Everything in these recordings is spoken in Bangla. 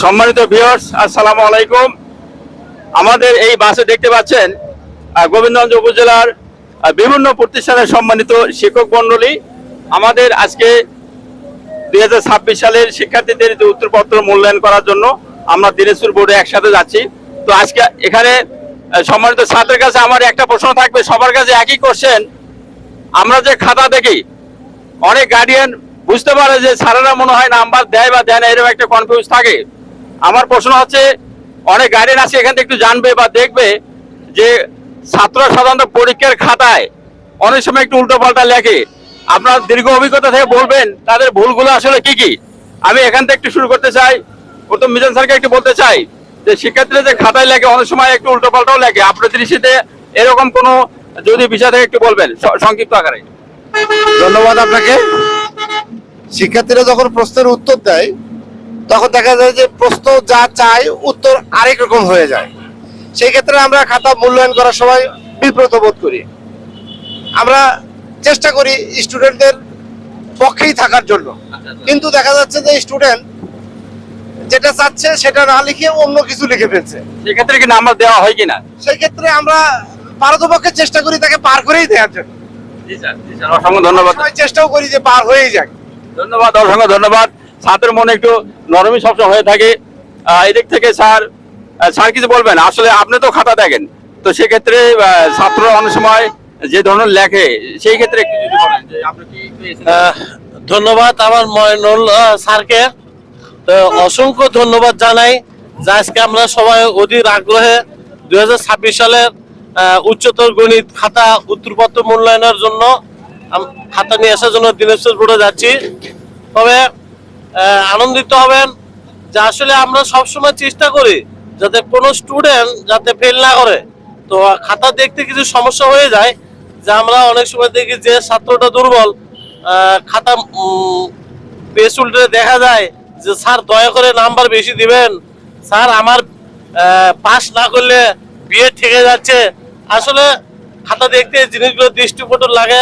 সম্মানিত ভিউয়ার্স, আসসালামু আলাইকুম। আমাদের এই বাসে দেখতে পাচ্ছেন গোবিন্দগঞ্জ উপজেলার বিভিন্ন প্রতিষ্ঠানের সম্মানিত শিক্ষক মণ্ডলী। আমাদের আজকে 2026 সালের শিক্ষার্থীদের যে উত্তরপত্র মূল্যায়ন করার জন্য আমরা দিনাজপুর বোর্ডে একসাথে যাচ্ছি। তো আজকে এখানে সম্মানিত ছাত্রের কাছে আমার একটা প্রশ্ন থাকবে, সবার কাছে একই কোশ্চেন। আমরা যে খাতা দেখি, অনেক গার্ডিয়ান বুঝতে পারে যে স্যারেরা মনে হয় নাম্বার দেয় বা দেয় না, এরকম একটা কনফিউজ থাকে। আমার প্রশ্ন হচ্ছে, অনেক গার্ডিয়ান আছে এখান থেকে একটু জানবে বা দেখবে যে ছাত্ররা সাধারণত পরীক্ষার খাতায় অনেক সময় একটু উল্টো পাল্টা লেখে। আপনার দীর্ঘ অভিজ্ঞতা থেকে বলবেন তাদের ভুলগুলো আসলে কি কি। আমি এখান থেকে একটু শুরু করতে চাই। প্রথম মিজান স্যারকে একটু বলতে চাই যে শিক্ষার্থীরা যে খাতায় লেখে অনেক সময় একটু উল্টো পাল্টাও লেখে, আপনার দৃষ্টিতে এরকম কোনো যদি বিষয় থেকে একটু বলবেন সংক্ষিপ্ত আকারে। ধন্যবাদ আপনাকে। শিক্ষার্থীরা যখন প্রশ্নের উত্তর দেয় তখন দেখা যায় যে প্রশ্ন যা চায় উত্তর আরেক রকম হয়ে যায়। সেই ক্ষেত্রে আমরা খাতা মূল্যায়ন করার সময় বিব্রত বোধ করি। আমরা চেষ্টা করি স্টুডেন্টদের পক্ষেই থাকার জন্য, কিন্তু দেখা যাচ্ছে যে স্টুডেন্ট যেটা চাচ্ছে সেটা না লিখে অন্য কিছু লিখে ফেলছে। সেক্ষেত্রে কি নাম্বার দেওয়া হয় কিনা? সেই ক্ষেত্রে আমরা পারতপক্ষে চেষ্টা করি তাকে পার করেই দেওয়ার জন্য। জি স্যার, জি স্যার, অসংখ্য ধন্যবাদ। চেষ্টাও করি যে পার হয়েই যাক। ধন্যবাদ, অসংখ্য ধন্যবাদ। ছাত্রের মনে একটু নরমই সবসময় হয়ে থাকে। এদিক থেকে স্যার কিছু বলবেন? আসলে আপনি তো খাতা দেখেন, তো সেক্ষেত্রে ছাত্ররা অনেক সময় যে ধরনের লেখে সেই ক্ষেত্রে একটু যদি বলেন যে আপনি কি। ধন্যবাদ আমার ময়নুল স্যারকে। তো অসংখ্য ধন্যবাদ জানাই যে আজকে আমরা সবাই অধীর আগ্রহে 2026 সালের উচ্চতর গণিত খাতা উত্তরপত্র মূল্যায়নের জন্য খাতা নিয়ে আসার জন্য দিনাজপুর বোর্ডে যাচ্ছি। তবে আনন্দিত হবেন যে আসলে আমরা সবসময় চেষ্টা করি যাতে কোনো স্টুডেন্ট যাতে ফেল না করে। তো খাতা দেখতে কিছু সমস্যা হয়ে যায়, যে আমরা অনেক সময় দেখি যে ছাত্রটা দুর্বল, খাতা পেজ উল্টে দেখা যায় যে স্যার দয়া করে নাম্বার বেশি দিবেন, স্যার আমার পাস না করলে বিয়ে থেকে যাচ্ছে। আসলে খাতা দেখতে জিনিসগুলো দৃষ্টিকটু লাগে।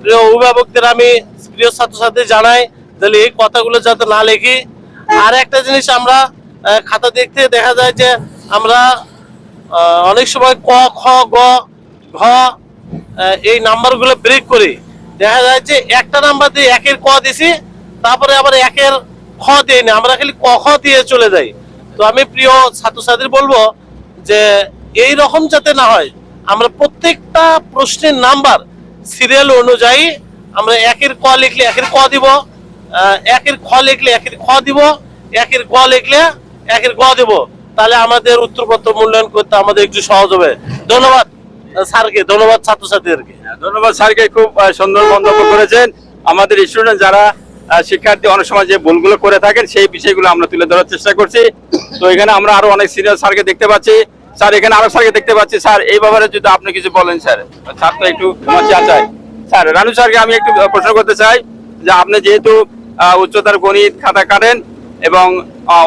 প্রিয় অভিভাবকদের আমি প্রিয় ছাত্রছাত্রী জানাই তাহলে এই কথাগুলো যাতে না লিখি। আর একটা জিনিস, আমরা খাতা দেখতে দেখা যায় যে আমরা অনেক সময় ক, খ, গ, ঘ এই নাম্বারগুলো ব্রেক করি। দেখা যায় যে একটা নাম্বার দিয়ে একের ক দিছি, তারপরে আবার একের খ দিই না, আমরা খালি ক খ দিয়ে চলে যাই। তো আমি প্রিয় ছাত্রছাত্রী বলবো যে এই রকম যাতে না হয়, আমরা প্রত্যেকটা প্রশ্নের নাম্বার সিরিয়াল অনুযায়ী আমরা একের ক লিখলে একের ক দিব, একের খ লিখলে একের খ দিব, একের গ লিখলে একের গ দিব। তাহলে আমাদের উত্তরপত্র মূল্যায়ন করতে আমাদের একটু সহজ হবে। ধন্যবাদ স্যারকে, ধন্যবাদ ছাত্রছাত্রীদেরকে। ধন্যবাদ স্যারকে, খুব সুন্দর মন্তব্য করেছেন। আমাদের স্টুডেন্ট যারা শিক্ষার্থী অনেক সময় যে ভুলগুলো করে থাকেন সেই বিষয়গুলো আমরা তুলে ধরার চেষ্টা করছি। তো এখানে আমরা আরো অনেক সিনিয়র স্যারকে দেখতে পাচ্ছি। স্যার, এখানে আরো স্যারকে দেখতে পাচ্ছি। স্যার, এই ব্যাপারে যদি আপনি কিছু বলেন। স্যার, ছাত্র একটু চাই। স্যার, রানু স্যারকে আমি একটু প্রশ্ন করতে চাই যে আপনি যেহেতু উচ্চতার গণিত খাতা কাটেন এবং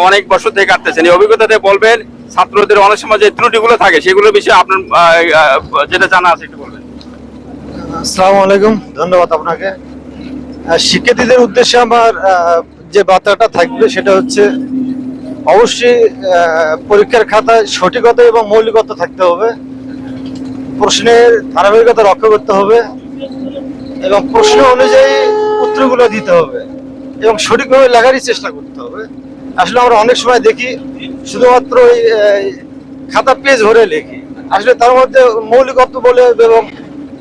অনেক বছর থেকে কাটতেছেন, এই অভিজ্ঞতা থেকে বলবেন ছাত্রদের অনেক সময় যে ত্রুটিগুলো থাকে সেগুলোর বিষয়ে আপনার যেটা জানা আছে একটু বলবেন। আসসালামু আলাইকুম, ধন্যবাদ আপনাকে। শিক্ষার্থীদের উদ্দেশ্যে আমার যে বার্তাটা থাকবে সেটা হচ্ছে অবশ্যই পরীক্ষার খাতায় সঠিকতা এবং মৌলিকতা থাকতে হবে, প্রশ্নের ধারাবাহিকতা রক্ষা করতে হবে এবং প্রশ্ন অনুযায়ী উত্তরগুলো দিতে হবে এবং সঠিকভাবে লেখারই চেষ্টা করতে হবে। আসলে আমরা অনেক সময় দেখি শুধুমাত্র খাতা পেজ ভরে লেখি, আসলে তার মধ্যে মৌলিকত্ব বলে এবং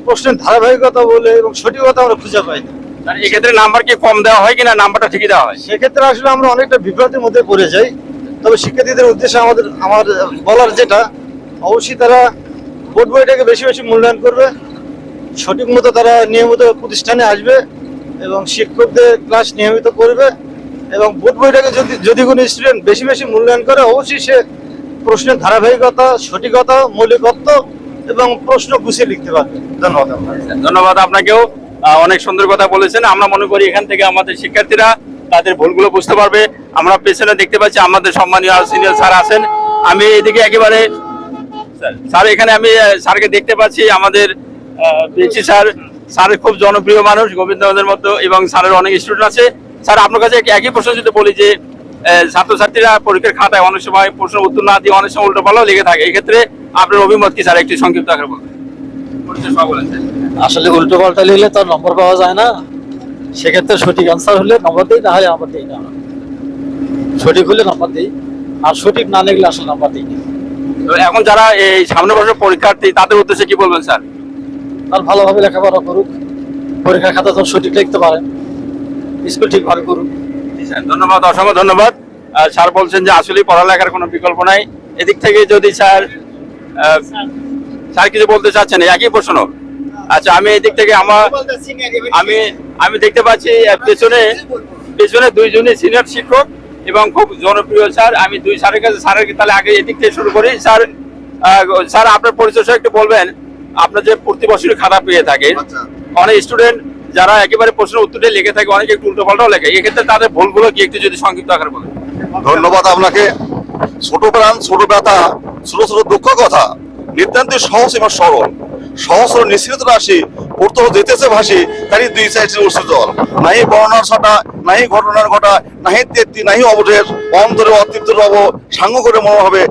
প্রশ্নের ধারাবাহিকতা বলে এবং সঠিকতা আমরা খুঁজে পাই না। এক্ষেত্রে নাম্বার কি কম দেওয়া হয় কিনা নাম্বারটা ঠিকই দেওয়া হয়? সেক্ষেত্রে আসলে আমরা অনেকটা বিভ্রান্তির মধ্যে পড়ে যাই। তবে শিক্ষার্থীদের উদ্দেশ্যে আমার বলার যেটা, অবশ্যই তারা বোর্ড বইটাকে বেশি বেশি মূল্যায়ন করবে, সঠিক মতো তারা নিয়মিত প্রতিষ্ঠানে আসবে এবং শিক্ষকদের ক্লাস নিয়মিত করবে এবং বোর্ড বইটাকে যদি কোনো স্টুডেন্ট বেশি বেশি মূল্যায়ন করে অবশ্যই সে প্রশ্নের ধারাবাহিকতা, সঠিকতা, মৌলিকত্ব এবং প্রশ্ন গুছিয়ে লিখতে পারবে। ধন্যবাদ। ধন্যবাদ আপনাকেও, অনেক সুন্দর কথা বলেছেন। আমরা মনে করি এখান থেকে আমাদের শিক্ষার্থীরা তাদের ভুলগুলো বুঝতে পারবে। আমরা পেছনে দেখতে পাচ্ছি আমাদের সম্মানীয় সিনিয়র স্যার আছেন। আমি এদিকে একেবারে স্যার, এখানে আমি স্যারকে দেখতে পাচ্ছি, আমাদের পিএইচি স্যার। স্যারের খুব জনপ্রিয় মানুষ গোবিন্দগঞ্জের মধ্যে এবং স্যারের অনেক স্টুডেন্ট আছে। স্যার, আপনার কাছে একই প্রশ্ন যদি বলি যে ছাত্রছাত্রীরা পরীক্ষার খাতায় অনেক সময় প্রশ্ন উত্তর না দিয়ে অনেক সময় উল্টো পাল্টাও লেগে থাকে, এই ক্ষেত্রে আপনার অভিমত কি স্যার একটু সংক্ষিপ্ত আকারে বলবেন? আসলে উল্টো পাল্টা লিখলে তো আর নম্বর পাওয়া যায় না, সেক্ষেত্রে সঠিক অ্যান্সার হলে নম্বর দিই, না হলে নম্বর দিই না। সঠিক হলে নম্বর দিই, আর সঠিক না লিখলে আসলে নম্বর দিই না। তো এখন যারা এই সামনে বছর পরীক্ষার্থী তাদের উদ্দেশ্যে কি বলবেন স্যার? তার ভালোভাবে লেখাপড়া করুক, পরীক্ষার খাতা তো সঠিক লিখতে পারে, স্কুল ঠিকভাবে করুক। ধন্যবাদ, অসংখ্য ধন্যবাদ। স্যার বলছেন যে আসলে পড়ালেখার কোনো বিকল্প নাই। এদিক থেকে যদি স্যার কিছু বলতে চাচ্ছেন, একই প্রশ্ন। আচ্ছা, আমি এদিক থেকে আমি দেখতে পাচ্ছি পেছনে দুইজনই সিনিয়র শিক্ষক এবং খুব জনপ্রিয় স্যার। আমি দুই স্যারের কাছে তাহলে আগে এদিক থেকে শুরু করি। স্যার আপনার পরিচয় একটু বলবেন। আপনার যে প্রতি বছরই খাতা পেয়ে থাকেন, অনেক স্টুডেন্ট যারা একেবারে প্রশ্ন উত্তরটা লিখে থাকে, অনেকে একটু উল্টো পাল্টাও লেখে, এক্ষেত্রে তাদের ভুলগুলো কি একটু যদি সংক্ষিপ্ত আকারে বলেন? ধন্যবাদ আপনাকে। ছোট প্রাণ, ছোট ব্যথা, ছোট ছোট দুঃখ কথা নিতান্ত সহজ এবং সরল, সহজ ও নিশ্চিত রাশি পড়তে যেতেছে ভাসি, তারই দুই সাইডে উঠছে জল। নাহি বর্ণনার ছটা, নাহি ঘটনার ঘটা, নাহি তেত্তি, নাহি অবধের অন্তরে অতৃপ্ত রব সাঙ্গ করে মনে হবে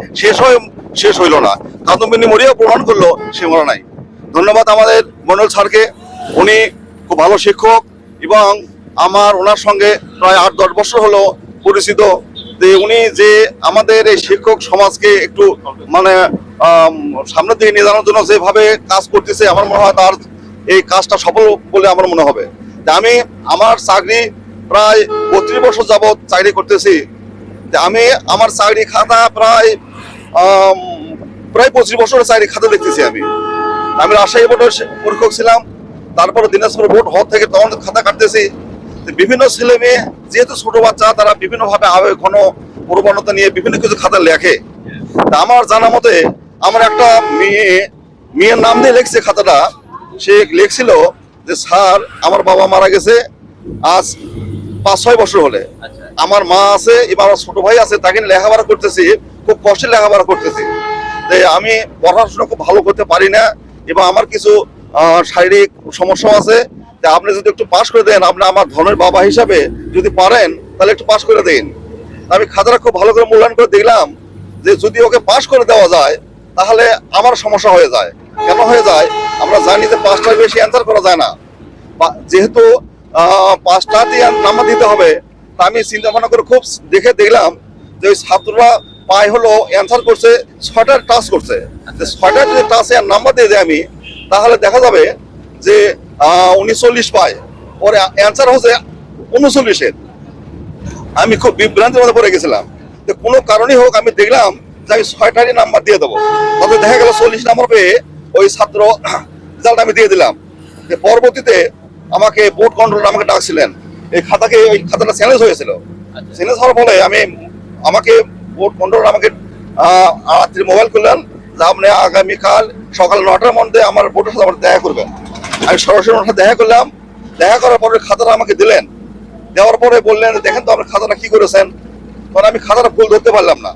শেষ হইল না। কাদম্বিনী মরিয়া প্রমাণ করলো সে মরা নাই। ধন্যবাদ আমাদের মন্ডল স্যারকে, উনি খুব ভালো শিক্ষক এবং আমার ওনার সঙ্গে প্রায় 8-10 বছর হলো পরিচিত। উনি যে আমাদের এই শিক্ষক সমাজকে একটু মানে সামনের দিকে নিয়ে যাওয়ার জন্য যেভাবে কাজ করতেছে, আমার মনে হয় তার এই কাজটা সফল বলে আমার মনে হবে। আমি আমার চাকরি প্রায় 32 বছর যাবৎ চাকরি করতেছি। আমি আমার চাকরি খাতা প্রায় 25 বছরের চাকরি খাতা দেখতেছি। আমি রাজশাহী বোর্ডের পরীক্ষক ছিলাম, তারপরে দিনাজপুর বোর্ড হল থেকে তখন খাতা কাটতেছি। বিভিন্ন ছেলে মেয়ে যেহেতু ছোট বাচ্চা, তারা বিভিন্ন ভাবে আবেগ ঘন প্রবণতা নিয়ে বিভিন্ন কিছু খাতা লেখে। তা আমার জানা মতে আমার একটা মেয়ের নাম দিয়ে লিখছে খাতাটা। সে লিখছিল যে স্যার, আমার বাবা মারা গেছে আজ 5-6 বছর হলে, আমার মা আছে এবং আমার ছোট ভাই আছে, তাকে লেখাপড়া করতেছি, খুব কষ্টে লেখাপড়া করতেছি। তাই আমি পড়াশোনা খুব ভালো করতে পারি না এবং আমার কিছু শারীরিক সমস্যা আছে। আপনি যদি একটু পাস করে দেন, আপনি আমার ধনের বাবা হিসাবে যদি পারেন তাহলে একটু পাস করে দিন। আমি খাতাটা খুব ভালো করে মূল্যায়ন করে দেখলাম যে যদি ওকে পাস করে দেওয়া যায় তাহলে আমার সমস্যা হয়ে যায়। কেন হয়ে যায়? আমরা জানি যে 5টার বেশি অ্যান্সার করা যায় না, যেহেতু 5টাতে নাম্বার দিতে হবে। তা আমি চিন্তা ভাবনা করে খুব দেখলাম যে ওই ছাত্ররা পায় হলো অ্যান্সার করছে 6টার টাচ করছে। 6টার যদি টাচে নাম্বার দিয়ে দেয় আমি, তাহলে দেখা যাবে যে 39 পায়, ওর অ্যান্সার হচ্ছে 39-এর। আমি খুব বিভ্রান্তির মধ্যে পড়ে গেছিলাম। তো কোনো কারণেই হোক আমি দেখলাম যে আমি 6টারই নাম্বার দিয়ে দেবো। তাতে দেখা গেল 40 নাম্বার পেয়ে ওই ছাত্র রেজাল্ট আমি দিয়ে দিলাম। পরবর্তীতে আমাকে বোর্ড কন্ট্রোলার আমাকে ডাকছিলেন, ওই খাতাটা চ্যালেঞ্জ হয়েছিল। চ্যালেঞ্জ হওয়ার ফলে আমাকে বোর্ড কন্ট্রোলার আমাকে রাত্রি মোবাইল করলেন যে আপনি আগামীকাল সকাল 9টার মধ্যে আমার বোর্ডের সাথে দেখা করবেন। আমি সরাসরি ওনার সাথে দেখা করলাম। দেখা করার পরে খাতাটা আমাকে দিলেন, দেওয়ার পরে বললেন দেখেন তো আপনার খাতাটা কি করেছেন। তখন আমি খাতাটা ভুল ধরতে পারলাম না।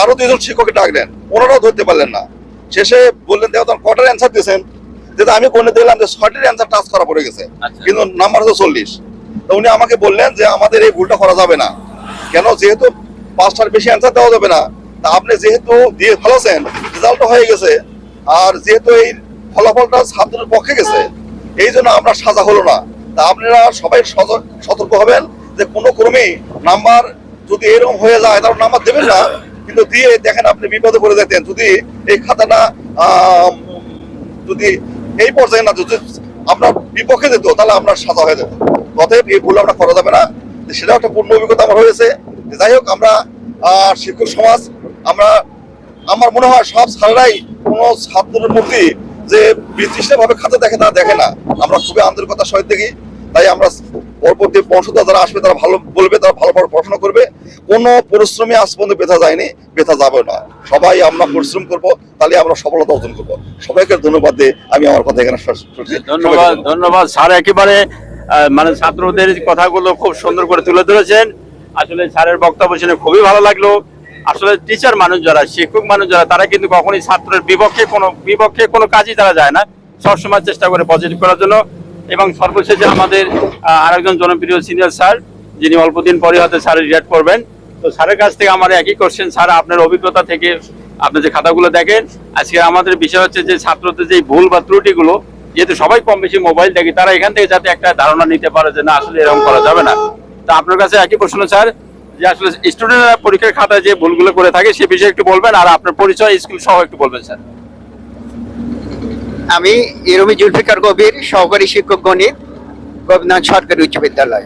আরো 2জন শিক্ষককে ডাকলেন, ওনারাও ধরতে পারলেন না। শেষে বললেন দেখো তোমার কটার অ্যান্সার দিয়েছেন, যেটা আমি কোনে দেখলাম যে 6টার অ্যান্সার টাচ করা পড়ে গেছে, কিন্তু নাম্বার হচ্ছে 40। তো উনি আমাকে বললেন যে আমাদের এই ভুলটা করা যাবে না। কেন? যেহেতু 5টার বেশি অ্যান্সার দেওয়া যাবে না। তা আপনি যেহেতু দিয়ে ফেলেছেন, রেজাল্টটা হয়ে গেছে, আর যেহেতু এই ফলাফলটা ছাত্রের পক্ষে গেছে, এই জন্য আমরা সাজা হলো না। তা আপনারা সবাই সতর্ক হবেন যে কোনো ক্রমেই নাম্বার যদি এরকম হয়ে যায় তাহলে নাম্বার দেবেন না, কিন্তু দিয়ে দেখেন আপনি বিপদে পড়ে যেতেন যদি এই খাতাটা যদি এই পর্যায়ে না যদি আপনার বিপক্ষে যেত, তাহলে আপনার সাজা হয়ে যেত। অতএব এই ভুল আমরা করা যাবে না। সেটা একটা পূর্ণ অভিজ্ঞতা আমার হয়েছে। যাই হোক, আমরা শিক্ষক সমাজ, আমার মনে হয় সব স্যাররাই কোনো ছাত্রের মূর্তি যে বিতৃষ্ণভাবে খাতা দেখে তা দেখে না। আমরা খুবই আন্তরিকতার সহিত দেখি। তাই আমরা পরবর্তী বংশধর যারা আসবে তারা ভালো বলবে, তারা ভালো পড়াশোনা করবে। কোনো পরিশ্রমী আজ পর্যন্ত বেথা যায়নি, বেথা যাবে না। সবাই আমরা পরিশ্রম করবো, তাহলে আমরা সফলতা অর্জন করবো। সবাইকে ধন্যবাদ দিয়ে আমি আমার কথা এখানে ধন্যবাদ স্যার। একেবারে মানে ছাত্রদের কথাগুলো খুব সুন্দর করে তুলে ধরেছেন। আসলে স্যারের বক্তব্য শুনে খুবই ভালো লাগলো। আসলে টিচার মানুষ যারা, শিক্ষক মানুষ যারা, তারা কিন্তু কখনোই ছাত্রের বিপক্ষে কোনো কাজই তারা যায় না, সবসময় চেষ্টা করে পজিটিভ করার জন্য। এবং সর্বশেষে আমাদের আরেকজন জনপ্রিয় সিনিয়র স্যার, যিনি অল্পদিন পরে হয়তো স্যার রিটায়ার করবেন, তো স্যারের কাছ থেকে আমার একই কোশ্চেন, স্যার আপনার অভিজ্ঞতা থেকে আপনি যে খাতাগুলো দেখেন, আজকে আমাদের বিষয় হচ্ছে যে ছাত্রদের যে ভুল বা ত্রুটিগুলো, যেহেতু সবাই কম বেশি মোবাইল দেখে, তারা এখান থেকে যাতে একটা ধারণা নিতে পারে যে না আসলে এরকম করা যাবে না। তা আপনার কাছে একই প্রশ্ন স্যার, যে আসলে স্টুডেন্টরা পরীক্ষার খাতায় যে ভুলগুলো করে থাকে সে বিষয়ে একটু বলবেন, আর আপনার পরিচয় স্কুল সহ একটু বলবেন স্যার। আমি ইরমি জুলফিকার কবির, সহকারী শিক্ষক গণিত, গোবিন্দগঞ্জ সরকারি উচ্চ বিদ্যালয়,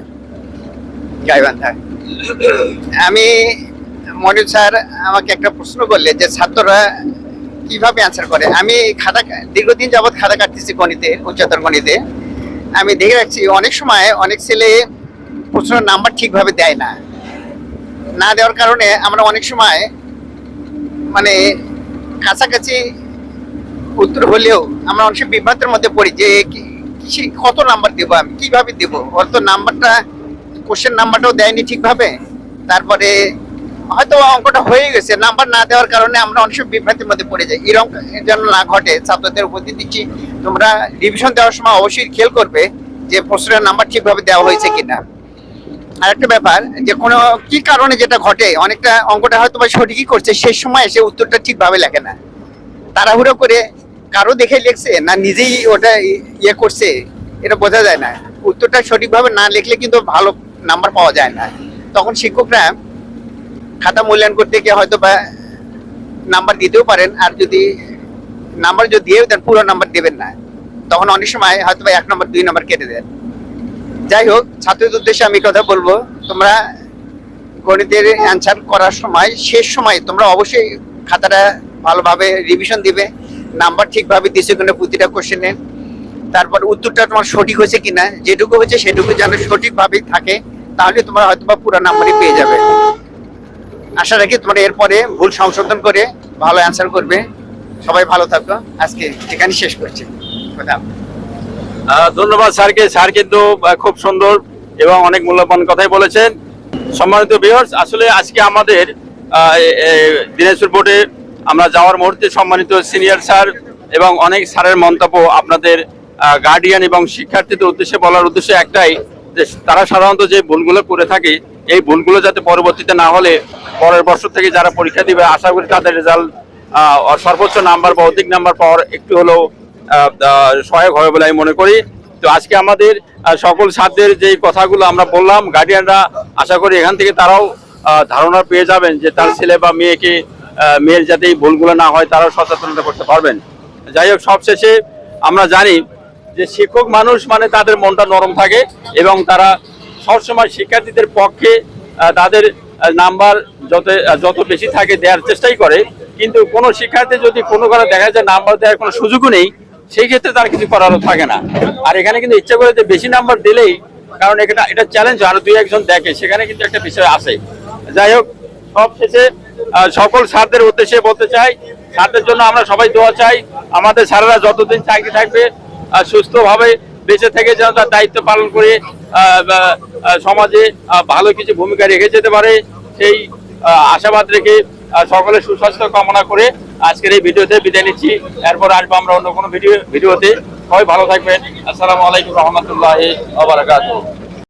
গাইবান্ধা। আমি মনির স্যার আমাকে একটা প্রশ্ন করলে যে ছাত্ররা কিভাবে অ্যান্সার করে। আমি খাতা দীর্ঘদিন যাবৎ খাতা কাটতেছি গণিতে, উচ্চতর গণিতে। আমি দেখে রাখছি অনেক সময় অনেক ছেলে প্রশ্নের নাম্বার ঠিকভাবে দেয় না। না দেওয়ার কারণে আমরা অনেক সময় মানে কাছাকাছি উত্তর হলেও আমরা অনেক বিভ্রান্তের মধ্যে পড়ি যে কত নাম্বার দেবো, আমি কিভাবে দেবো। ওর তো নাম্বারটা, কোশ্চেন নাম্বারটাও দেয়নি ঠিকভাবে, তারপরে হয়তো অঙ্কটা হয়ে গেছে, নাম্বার না দেওয়ার কারণে আমরা অনেক বিভ্রান্তির মধ্যে পড়ে যাই। এরকম যেন না ঘটে ছাত্রদের উপস্থিত দিচ্ছি, তোমরা রিভিশন দেওয়ার সময় অবশ্যই খেয়াল করবে যে প্রশ্নের নাম্বার ঠিকভাবে দেওয়া হয়েছে কিনা। আর একটা ব্যাপার, যে কোনো কি কারণে যেটা ঘটে, অনেকটা অঙ্কটা হয়তো বা সঠিকই করছে, শেষ সময় এসে উত্তরটা ঠিকভাবে লেখে না, তাড়াহুড়ো করে কারো দেখে লিখছে না নিজেই ওটা ইয়ে করছে, এটা বোঝা যায় না। উত্তরটা সঠিকভাবে না লিখলে কিন্তু ভালো নাম্বার পাওয়া যায় না। তখন শিক্ষকরা খাতা মূল্যায়ন করতে গিয়ে হয়তো বা নাম্বার দিতেও পারেন, আর যদি নাম্বার যদি দিয়েও দেন পুরো নাম্বার দেবেন না, তখন অনেক সময় হয়তো বা 1 নম্বর 2 নম্বর কেটে দেন। যাই হোক, ছাত্রদের উদ্দেশ্যে আমি কথা বলবো, তোমরা গণিতের অ্যান্সার করার সময় শেষ সময় তোমরা অবশ্যই খাতাটা ভালোভাবে রিভিশন দিবে, নাম্বার ঠিকভাবে দিচ্ছে কিনা প্রতিটা কোশ্চেনে, তারপর উত্তরটা তোমার সঠিক হয়েছে কিনা, যেটুকু হয়েছে সেটুকু যেন সঠিকভাবেই থাকে, তাহলে তোমরা হয়তো বা পুরো নাম্বারই পেয়ে যাবে। আশা রাখি তোমরা এরপরে ভুল সংশোধন করে ভালো অ্যান্সার করবে। সবাই ভালো থাকো, আজকে এখানে শেষ করছি। কথা ধন্যবাদ স্যারকে। স্যার কিন্তু খুব সুন্দর এবং অনেক মূল্যবান কথাই বলেছেন। সম্মানিত ভিউয়ার্স, আসলে আজকে আমাদের দিনাজপুর বোর্ডে আমরা যাওয়ার মুহূর্তে সম্মানিত সিনিয়র স্যার এবং অনেক স্যারের মন্তব্য আপনাদের গার্ডিয়ান এবং শিক্ষার্থীদের উদ্দেশ্যে বলার উদ্দেশ্য একটাই, যে তারা সাধারণত যে ভুলগুলো করে থাকে, এই ভুলগুলো যাতে পরবর্তীতে না হলে পরের বছর থেকে যারা পরীক্ষা দিবে, আশা করি তাদের রেজাল্ট সর্বোচ্চ নাম্বার বা অধিক নাম্বার পাওয়ার একটু হলেও সহায়ক হবে বলে আমি মনে করি। তো আজকে আমাদের সকল ছাত্রদের যে কথাগুলো আমরা বললাম, গার্ডিয়ানরা আশা করি এখান থেকে তারাও ধারণা পেয়ে যাবেন যে তার ছেলে বা মেয়ের যাতে এই ভুলগুলো না হয়, তারাও সচেতনতা করতে পারবেন। যাই হোক, সবশেষে আমরা জানি যে শিক্ষক মানুষ মানে তাদের মনটা নরম থাকে এবং তারা সবসময় শিক্ষার্থীদের পক্ষে তাদের নাম্বার যত বেশি থাকে দেওয়ার চেষ্টাই করে। কিন্তু কোনো শিক্ষার্থী যদি কোনো কারণে দেখা যায় নাম্বার দেওয়ার কোনো সুযোগও নেই, সেই ক্ষেত্রে তার কিছু করারও থাকে না। আর এখানে কিন্তু ইচ্ছা করে যে বেশি নাম্বার দিলেই, কারণ এটা চ্যালেঞ্জ, আরো 2-1 দেখে, সেখানে কিন্তু একটা বিষয় আছে। যাই হোক, সবশেষে সকল স্যারদের উদ্দেশ্যে বলতে চাই, স্যারদের জন্য আমরা সবাই দোয়া চাই। আমাদের স্যারেরা যতদিন চাকরি থাকবে সুস্থভাবে বেঁচে থেকে যেন তার দায়িত্ব পালন করে সমাজে ভালো কিছু ভূমিকা রেখে যেতে পারে, সেই আশাবাদ রেখে সকলের সুস্বাস্থ্য কামনা করে আজকের এই ভিডিওতে বিদায় নিচ্ছি। এরপর আসবো আমরা অন্য কোনো ভিডিওতে। সবাই ভালো থাকবেন। আসসালামু আলাইকুম রহমতুল্লাহি ওয়া বারাকাতুহু।